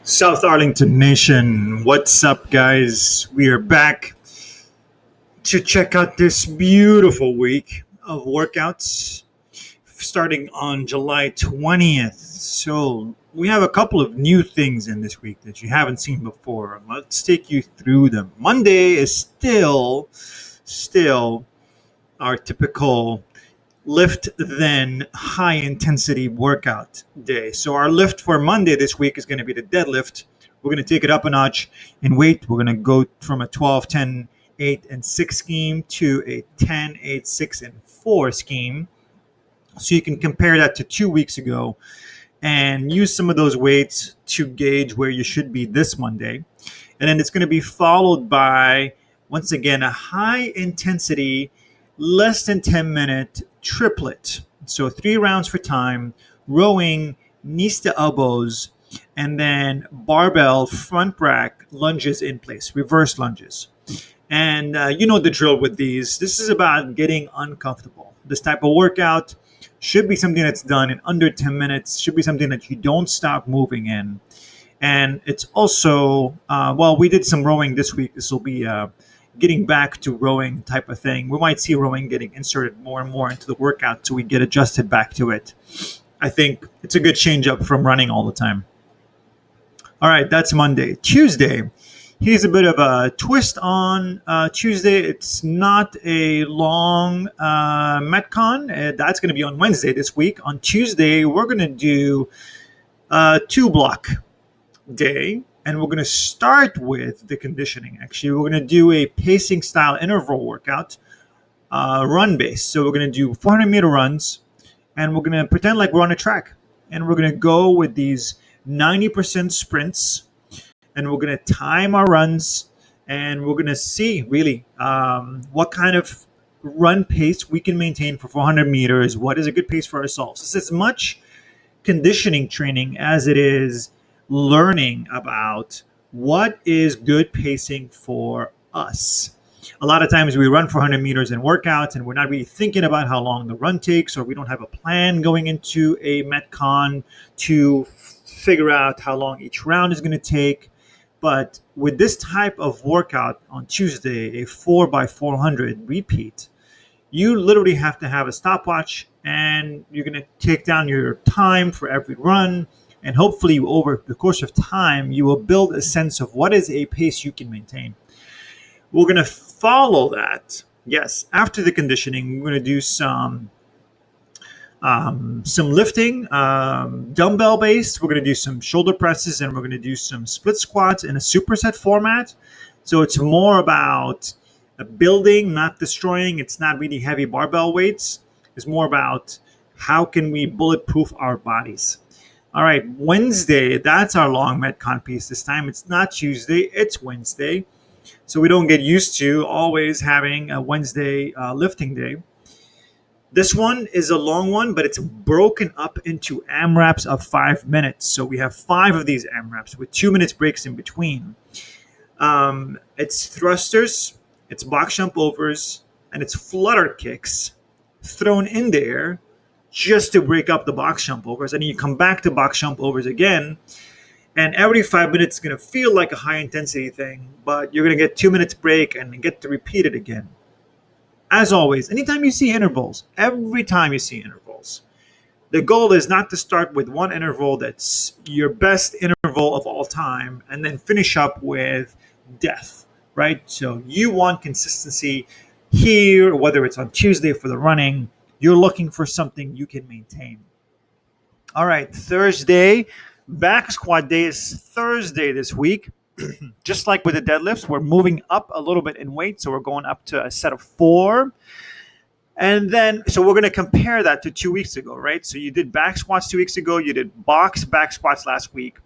South Arlington Nation, what's up, guys? We are back to check out this beautiful week of workouts starting on July 20th. So, we have a couple of new things in this week that you haven't seen before. Let's take you through them. Monday is still our typical lift then high intensity workout day. So our lift for Monday this week is going to be the deadlift. We're going to take it up a notch in weight. We're going to go from a 12, 10, 8, and 6 scheme to a 10, 8, 6, and 4 scheme. So you can compare that to 2 weeks ago and use some of those weights to gauge where you should be this Monday. And then it's going to be followed by, once again, a high intensity, less than 10-minute triplet. So 3 rounds for time, rowing, knees to elbows, and then barbell front rack lunges in place, reverse lunges. And you know the drill with these. This is about getting uncomfortable. This type of workout should be something that's done in under 10 minutes, should be something that you don't stop moving in. And it's also, we did some rowing this week. This will be getting back to rowing type of thing. We might see rowing getting inserted more and more into the workout so we get adjusted back to it. I think it's a good change up from running all the time. All right, that's Monday. Tuesday, here's a bit of a twist on Tuesday. It's not a long Metcon. That's going to be on Wednesday this week. On Tuesday, we're going to do a 2-block day. And we're going to start with the conditioning. Actually, we're going to do a pacing style interval workout, run based. So we're going to do 400-meter runs, and we're going to pretend like we're on a track. And we're going to go with these 90% sprints, and we're going to time our runs, and we're going to see really what kind of run pace we can maintain for 400 meters. What is a good pace for ourselves? It's as much conditioning training as it is learning about what is good pacing for us. A lot of times we run 400 meters in workouts and we're not really thinking about how long the run takes, or we don't have a plan going into a Metcon to figure out how long each round is going to take. But with this type of workout on Tuesday, a 4x400 repeat, you literally have to have a stopwatch, and you're going to take down your time for every run. And hopefully over the course of time, you will build a sense of what is a pace you can maintain. We're going to follow that. Yes, after the conditioning, we're going to do some lifting, dumbbell based. We're going to do some shoulder presses, and we're going to do some split squats in a superset format. So it's more about building, not destroying. It's not really heavy barbell weights. It's more about how can we bulletproof our bodies. All right, Wednesday, that's our long Metcon piece this time. It's not Tuesday, it's Wednesday. So we don't get used to always having a Wednesday lifting day. This one is a long one, but it's broken up into AMRAPs of 5 minutes. So we have 5 of these AMRAPs with 2 minutes breaks in between. It's thrusters, it's box jump overs, and it's flutter kicks thrown in there just to break up the box jump overs. And then you come back to box jump overs again. And every 5 minutes is going to feel like a high intensity thing, but you're going to get 2 minutes break and get to repeat it again. As always, anytime you see intervals, every time you see intervals, the goal is not to start with one interval that's your best interval of all time and then finish up with death, right? So you want consistency here, whether it's on Tuesday for the running. You're looking for something you can maintain. All right, Thursday, back squat day is Thursday this week. Just like with the deadlifts, we're moving up a little bit in weight. So we're going up to a set of 4. And then, so we're going to compare that to 2 weeks ago, right? So you did back squats 2 weeks ago. You did box back squats last week.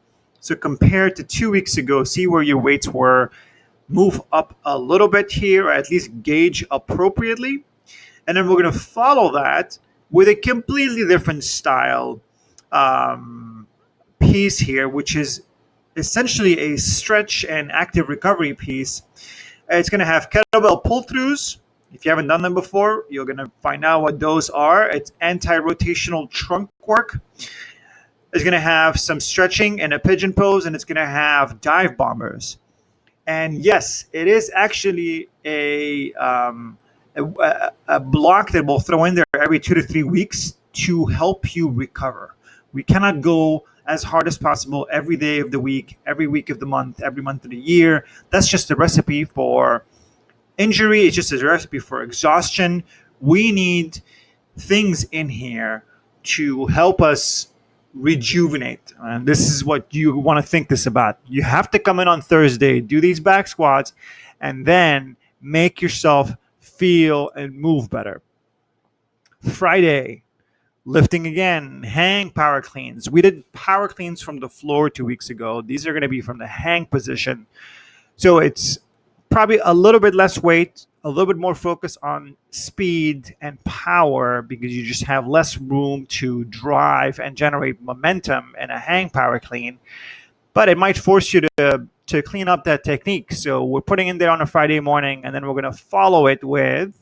So compared to 2 weeks ago, see where your weights were. Move up a little bit here, or at least gauge appropriately. And then we're going to follow that with a completely different style piece here, which is essentially a stretch and active recovery piece. It's going to have kettlebell pull-throughs. If you haven't done them before, you're going to find out what those are. It's anti-rotational trunk work. It's going to have some stretching and a pigeon pose, and it's going to have dive bombers. And yes, it is actually a block that we'll throw in there every 2 to 3 weeks to help you recover. We cannot go as hard as possible every day of the week, every week of the month, every month of the year. That's just a recipe for injury. It's just a recipe for exhaustion. We need things in here to help us rejuvenate. And this is what you want to think this about. You have to come in on Thursday, do these back squats, and then make yourself feel and move better. Friday, lifting again, hang power cleans. We did power cleans from the floor 2 weeks ago. These are going to be from the hang position. So it's probably a little bit less weight, a little bit more focus on speed and power because you just have less room to drive and generate momentum in a hang power clean. But it might force you to clean up that technique. So we're putting in there on a Friday morning, and then we're going to follow it with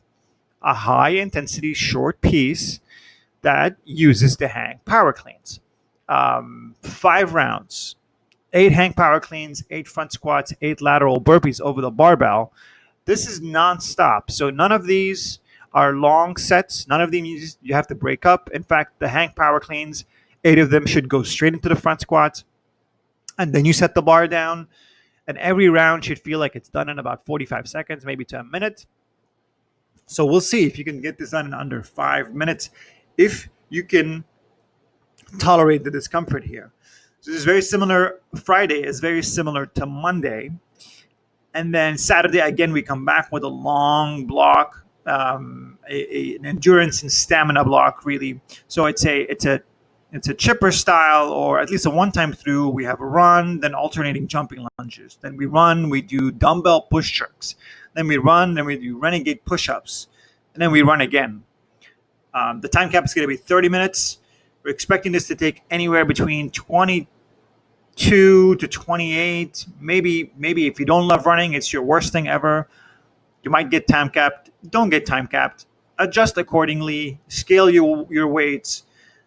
a high intensity short piece that uses the hang power cleans. 5 rounds. 8 hang power cleans, 8 front squats, 8 lateral burpees over the barbell. This is nonstop. So none of these are long sets. None of them you have to break up. In fact, the hang power cleans, 8 of them should go straight into the front squats. And then you set the bar down. And every round should feel like it's done in about 45 seconds, maybe to a minute. So we'll see if you can get this done in under 5 minutes, if you can tolerate the discomfort here. So this is very similar. Friday is very similar to Monday. And then Saturday, again, we come back with a long block, an endurance and stamina block, really. So it's a chipper style, or at least a one-time through. We have a run, then alternating jumping lunges. Then we run, we do dumbbell push jerks. Then we run, then we do renegade push-ups. And then we run again. The time cap is going to be 30 minutes. We're expecting this to take anywhere between 22 to 28. Maybe if you don't love running, it's your worst thing ever. You might get time capped. Don't get time capped. Adjust accordingly. Scale your weights.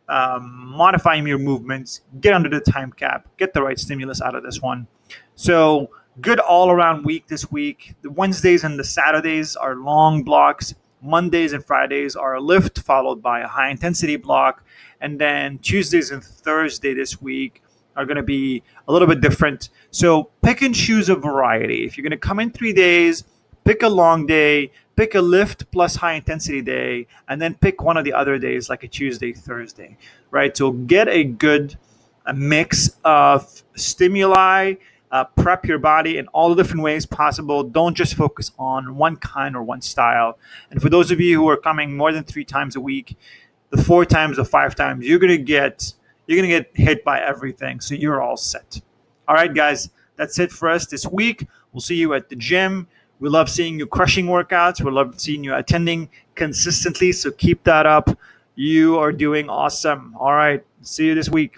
Modify your movements. Get under the time cap. Get the right stimulus out of this one. So good all-around week this week. The Wednesdays and the Saturdays are long blocks. Mondays and Fridays are a lift followed by a high intensity block. And then Tuesdays and Thursday this week are going to be a little bit different. So pick and choose a variety. If you're going to come in 3 days, pick a long day, pick a lift plus high intensity day, and then pick one of the other days like a Tuesday, Thursday, right? So get a good mix of stimuli, prep your body in all the different ways possible. Don't just focus on one kind or one style. And for those of you who are coming more than 3 times a week, the 4 times or 5 times, you're gonna get hit by everything. So you're all set. All right, guys, that's it for us this week. We'll see you at the gym. We love seeing you crushing workouts. We love seeing you attending consistently. So keep that up. You are doing awesome. All right, see you this week.